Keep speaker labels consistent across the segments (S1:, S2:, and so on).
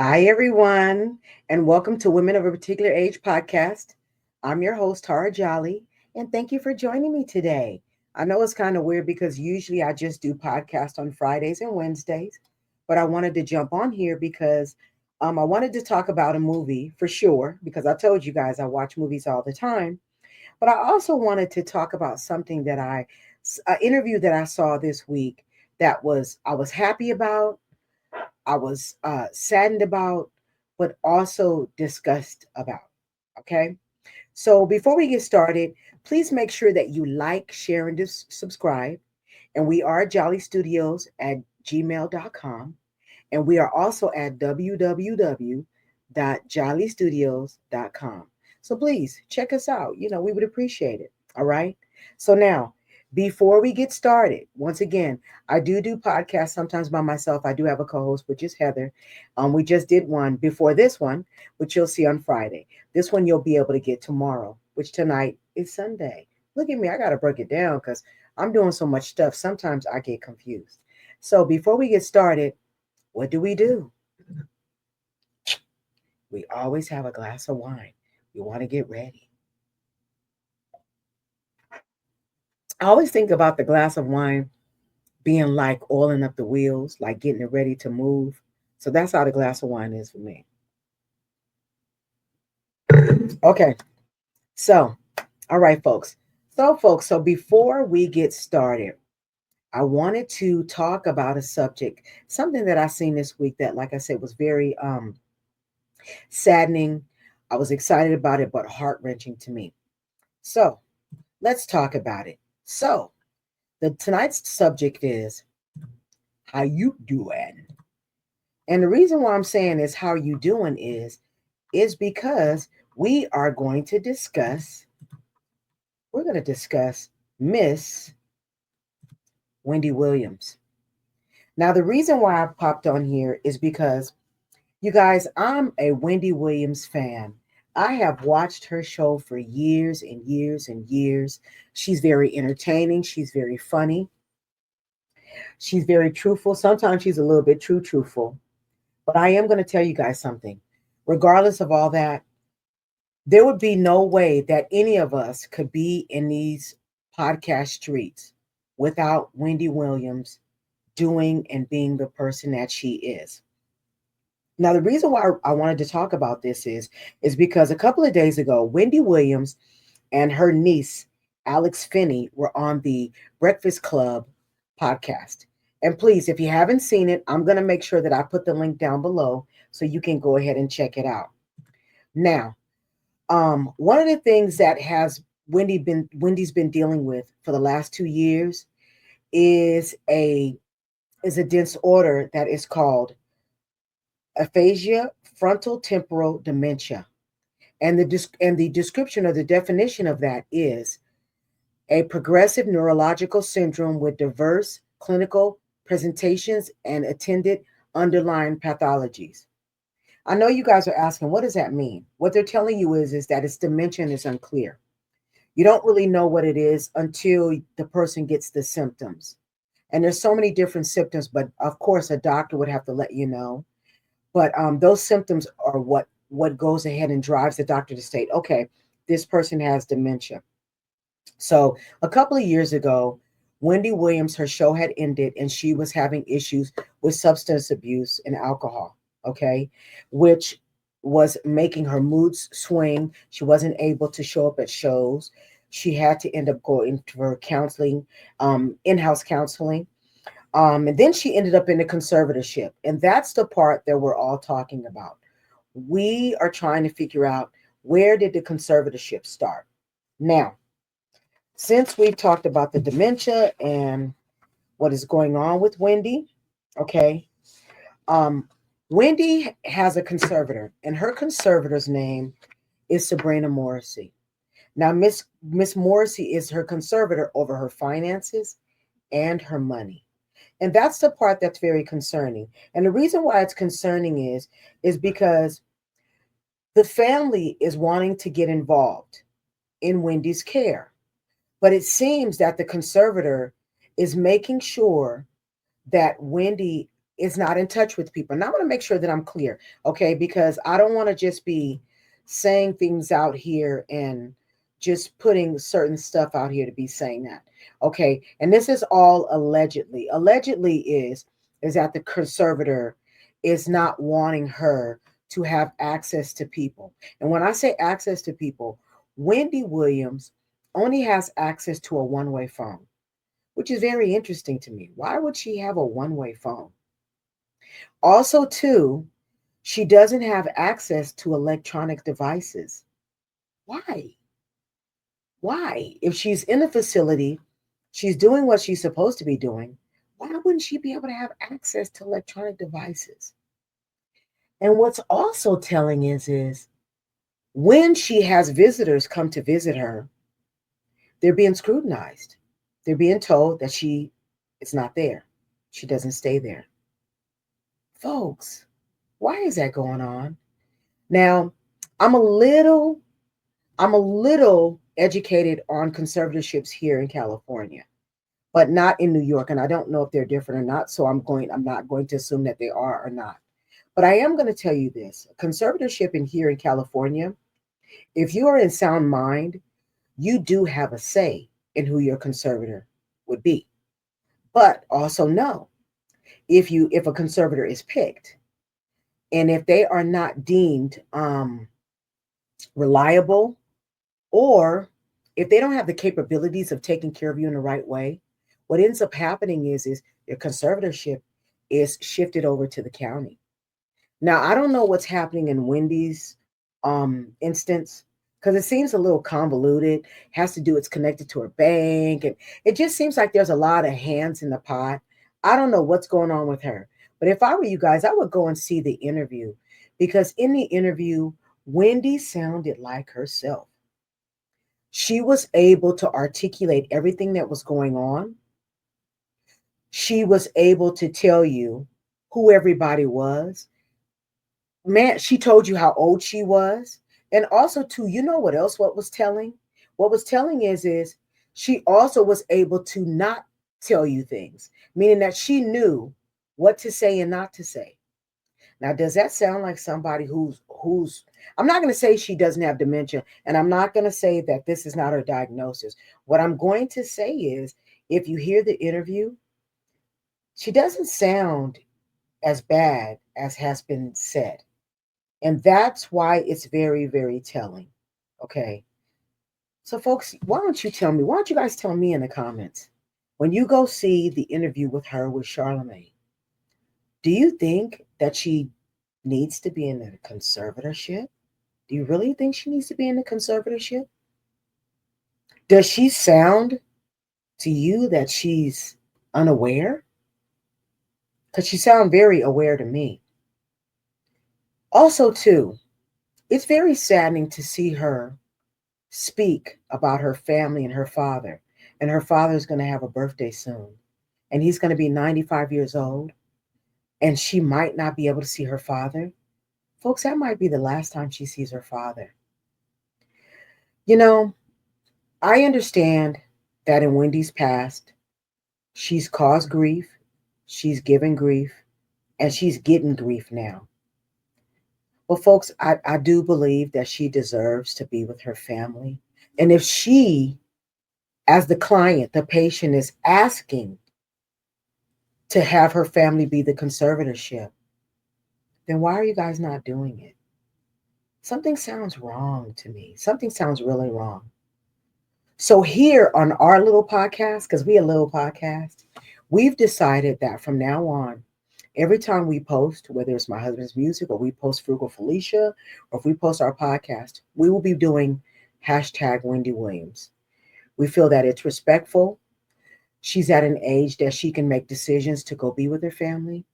S1: Hi, everyone, and welcome to Women of a Particular Age podcast. I'm your host, Tara Jolly, and thank you for joining me today. I know it's kind of weird because usually I just do podcasts on Fridays and Wednesdays, but I wanted to jump on here because I wanted to talk about a movie for sure, because I told you guys I watch movies all the time. But I also wanted to talk about something an interview that I saw this week I was happy about, I was saddened about, but also disgusted about. Okay. So before we get started, please make sure that you like, share, and subscribe. And we are Jolly Studios at gmail.com. And we are also at www.jollystudios.com. So please check us out. We would appreciate it. All right. So now, before we get started, once again, I do podcasts sometimes by myself. I do have a co-host, which is Heather. We just did one before this one, which you'll see on Friday. This one you'll be able to get tomorrow, which tonight is Sunday. Look at me. I got to break it down because I'm doing so much stuff. Sometimes I get confused. So before we get started, what do? We always have a glass of wine. We want to get ready. I always think about the glass of wine being like oiling up the wheels, like getting it ready to move. So that's how the glass of wine is for me. Okay. So, all right, folks. So before we get started, I wanted to talk about a subject, something that I seen this week that, like I said, was very saddening. I was excited about it, but heart wrenching to me. So let's talk about it. So the tonight's subject is how you doing. And the reason why I'm saying is how you doing is because we're going to discuss Miss Wendy Williams. Now, the reason why I popped on here is because, you guys, I'm a Wendy Williams fan. I have watched her show for years and years and years. She's very entertaining. She's very funny. She's very truthful. Sometimes she's a little bit truthful. But I am going to tell you guys something. Regardless of all that, there would be no way that any of us could be in these podcast streets without Wendy Williams doing and being the person that she is. Now, the reason why I wanted to talk about this is because a couple of days ago, Wendy Williams and her niece, Alex Finney, were on the Breakfast Club podcast. And please, if you haven't seen it, I'm going to make sure that I put the link down below so you can go ahead and check it out. Now, one of the things that has Wendy's been dealing with for the last 2 years is a dense order that is called aphasia frontal temporal dementia. And the description or the definition of that is a progressive neurological syndrome with diverse clinical presentations and attended underlying pathologies. I know you guys are asking, what does that mean? What they're telling you is that its dimension is unclear. You don't really know what it is until the person gets the symptoms. And there's so many different symptoms, but of course, a doctor would have to let you know. But those symptoms are what goes ahead and drives the doctor to state, okay, this person has dementia. So a couple of years ago, Wendy Williams, her show had ended and she was having issues with substance abuse and alcohol, okay, which was making her moods swing. She wasn't able to show up at shows. She had to end up going to her counseling, in-house counseling. And then she ended up in the conservatorship. And that's the part that we're all talking about. We are trying to figure out, where did the conservatorship start? Now, since we've talked about the dementia and what is going on with Wendy, okay, um, Wendy has a conservator, and her conservator's name is Sabrina Morrissey. Now, Miss Morrissey is her conservator over her finances and her money. And that's the part that's very concerning. And the reason why it's concerning is because the family is wanting to get involved in Wendy's care. But it seems that the conservator is making sure that Wendy is not in touch with people. And I want to make sure that I'm clear, okay? Because I don't want to just be saying things out here and just putting certain stuff out here to be saying that. Okay. And this is all allegedly. Allegedly is that the conservator is not wanting her to have access to people. And when I say access to people, Wendy Williams only has access to a one-way phone, which is very interesting to me. Why would she have a one-way phone? Also, too, she doesn't have access to electronic devices. Why? Why? If she's in the facility, she's doing what she's supposed to be doing, why wouldn't she be able to have access to electronic devices? And what's also telling is when she has visitors come to visit her, they're being scrutinized. They're being told that she is not there. She doesn't stay there. Folks, why is that going on? Now, I'm a little educated on conservatorships here in California, but not in New York. And I don't know if they're different or not. So I'm not going to assume that they are or not. But I am going to tell you this: conservatorship in here in California, if you are in sound mind, you do have a say in who your conservator would be. But also know, if a conservator is picked, and if they are not deemed reliable, or if they don't have the capabilities of taking care of you in the right way, what ends up happening is your conservatorship is shifted over to the county. Now, I don't know what's happening in Wendy's instance, because it seems a little convoluted. Has to do, it's connected to her bank, and it just seems like there's a lot of hands in the pot. I don't know what's going on with her. But if I were you guys, I would go and see the interview, because in the interview, Wendy sounded like herself. She was able to articulate everything that was going on. She was able to tell you who everybody was. Man, she told you how old she was. And also, too, you know what else what was telling? What was telling is she also was able to not tell you things, meaning that she knew what to say and not to say. Now, does that sound like somebody who's I'm not going to say she doesn't have dementia, and I'm not going to say that this is not her diagnosis. What I'm going to say is, if you hear the interview, she doesn't sound as bad as has been said. And that's why it's very, very telling. Okay. So, folks, why don't you guys tell me in the comments, when you go see the interview with her with Charlamagne, do you think that she needs to be in a conservatorship? Do you really think she needs to be in a conservatorship? Does she sound to you that she's unaware? Because she sounds very aware to me. Also, too, it's very saddening to see her speak about her family and her father. And her father's going to have a birthday soon. And he's going to be 95 years old. And she might not be able to see her father. Folks, that might be the last time she sees her father. You know, I understand that in Wendy's past, she's caused grief, she's given grief, and she's getting grief now. But folks, I do believe that she deserves to be with her family. And if she, as the client, the patient, is asking to have her family be the conservatorship, then why are you guys not doing it? Something sounds wrong to me. Something sounds really wrong. So here on our little podcast, because we a little podcast, we've decided that from now on, every time we post, whether it's My Husband's Music or we post Frugal Felicia, or if we post our podcast, we will be doing hashtag Wendy Williams. We feel that it's respectful. She's at an age that she can make decisions to go be with her family.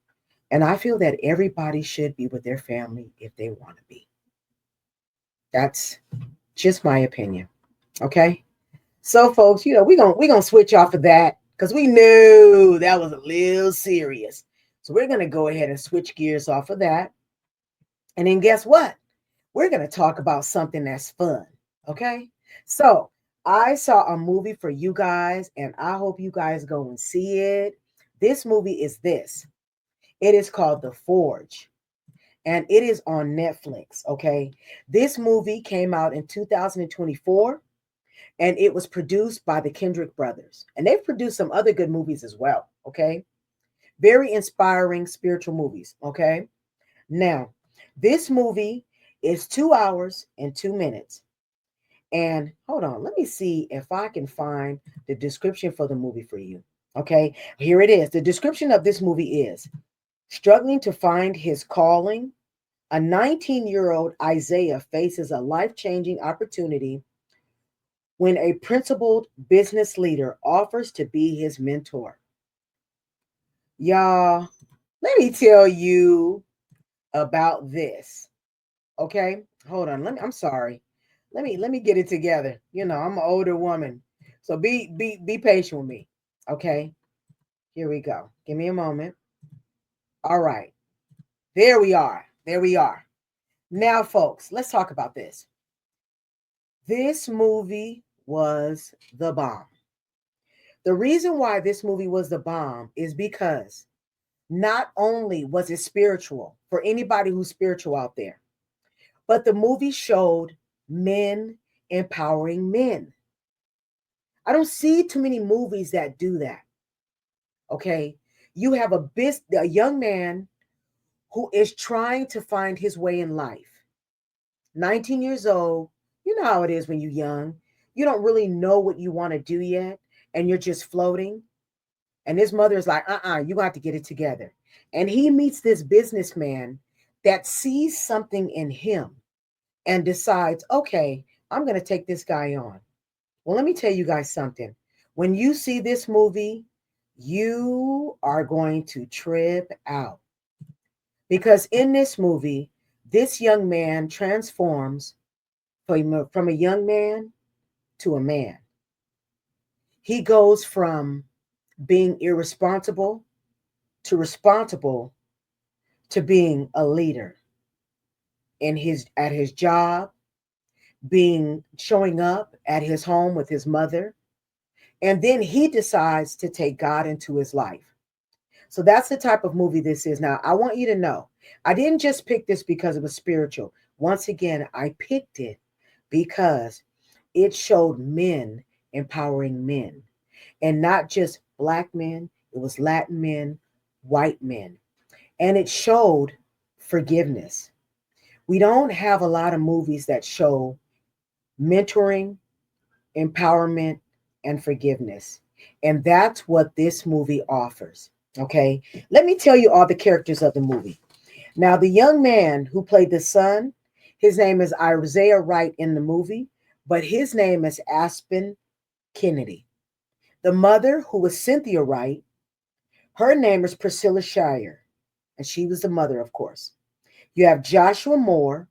S1: And I feel that everybody should be with their family if they want to be. That's just my opinion. Okay? So, folks, we're gonna switch off of that, because we knew that was a little serious. So we're gonna go ahead and switch gears off of that. And then guess what? We're gonna talk about something that's fun. Okay? So I saw a movie for you guys, and I hope you guys go and see it. This movie is this. It is called The Forge, and it is on Netflix. Okay. This movie came out in 2024, and it was produced by the Kendrick brothers. And they've produced some other good movies as well. Okay. Very inspiring spiritual movies. Okay. Now, this movie is 2 hours and 2 minutes. And hold on, let me see if I can find the description for the movie for you. Okay, here it is. The description of this movie is: struggling to find his calling, a 19-year-old Isaiah faces a life-changing opportunity when a principled business leader offers to be his mentor. Y'all, let me tell you about this. Okay, hold on. I'm sorry. Let me get it together. I'm an older woman, so be patient with me. Okay, here we go. Give me a moment. All right, there we are. There we are. Now, folks, let's talk about this. This movie was the bomb. The reason why this movie was the bomb is because not only was it spiritual for anybody who's spiritual out there, but the movie showed men empowering men. I don't see too many movies that do that. Okay. You have a young man who is trying to find his way in life. 19 years old. You know how it is when you're young. You don't really know what you want to do yet, and you're just floating. And his mother is like, you got to get it together. And he meets this businessman that sees something in him and decides, okay, I'm going to take this guy on. Well, let me tell you guys something. When you see this movie, you are going to trip out. Because in this movie, this young man transforms from a young man to a man. He goes from being irresponsible to responsible to being a leader at his job, showing up at his home with his mother. And then he decides to take God into his life. So that's the type of movie this is. Now, I want you to know, I didn't just pick this because it was spiritual. Once again, I picked it because it showed men empowering men, and not just Black men. It was Latin men, white men, and it showed forgiveness. We don't have a lot of movies that show mentoring, empowerment, and forgiveness. And that's what this movie offers. Okay. Let me tell you all the characters of the movie. Now, the young man who played the son, his name is Isaiah Wright in the movie, but his name is Aspen Kennedy. The mother, who was Cynthia Wright, her name is Priscilla Shire, and she was the mother, of course. You have Joshua Moore,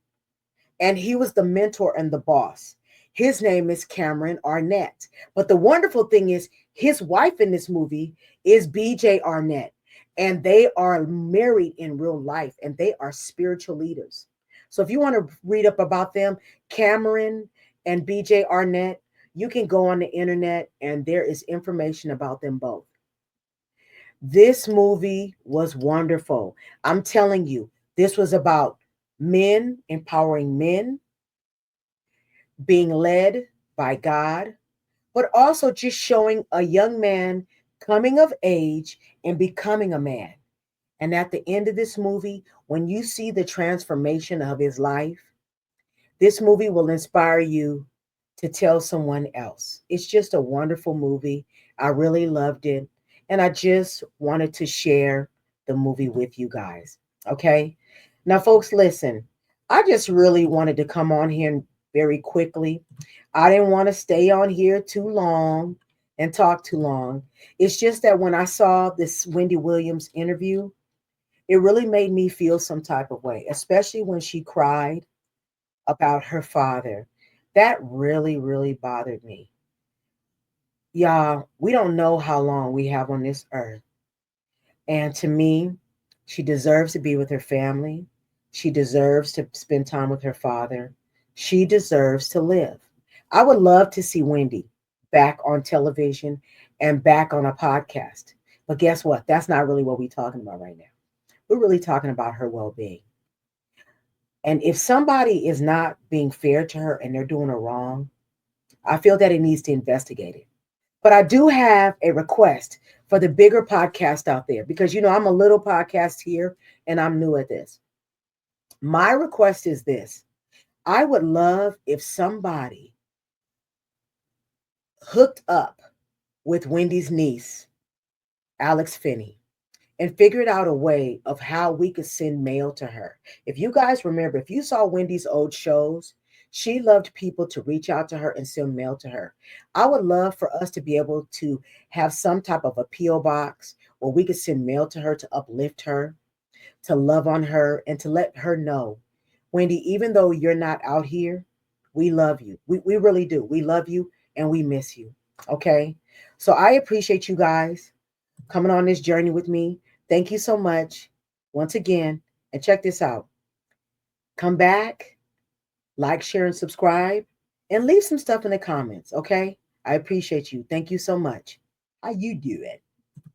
S1: and he was the mentor and the boss. His name is Cameron Arnett. But the wonderful thing is, his wife in this movie is BJ Arnett, and they are married in real life, and they are spiritual leaders. So if you want to read up about them, Cameron and BJ Arnett, you can go on the internet, and there is information about them both. This movie was wonderful. I'm telling you, this was about men empowering men, being led by God, but also just showing a young man coming of age and becoming a man. And at the end of this movie, when you see the transformation of his life, this movie will inspire you to tell someone else. It's just a wonderful movie. I really loved it. And I just wanted to share the movie with you guys. Okay. Now, folks, listen, I just really wanted to come on here very quickly. I didn't want to stay on here too long and talk too long. It's just that when I saw this Wendy Williams interview, it really made me feel some type of way, especially when she cried about her father. That really, really bothered me. Y'all, we don't know how long we have on this earth. And to me, she deserves to be with her family. She deserves to spend time with her father. She deserves to live. I would love to see Wendy back on television and back on a podcast. But guess what? That's not really what we're talking about right now. We're really talking about her well-being. And if somebody is not being fair to her and they're doing her wrong, I feel that it needs to investigate it. But I do have a request for the bigger podcast out there because, I'm a little podcast here and I'm new at this. My request is this. I would love if somebody hooked up with Wendy's niece, Alex Finney, and figured out a way of how we could send mail to her. If you guys remember, if you saw Wendy's old shows, she loved people to reach out to her and send mail to her. I would love for us to be able to have some type of a P.O. box where we could send mail to her to uplift her, to love on her, and to let her know, Wendy, even though you're not out here, we love you. We really do. We love you and we miss you. Okay. So I appreciate you guys coming on this journey with me. Thank you so much once again. And check this out. Come back, like, share, and subscribe, and leave some stuff in the comments. Okay. I appreciate you. Thank you so much. How you doing?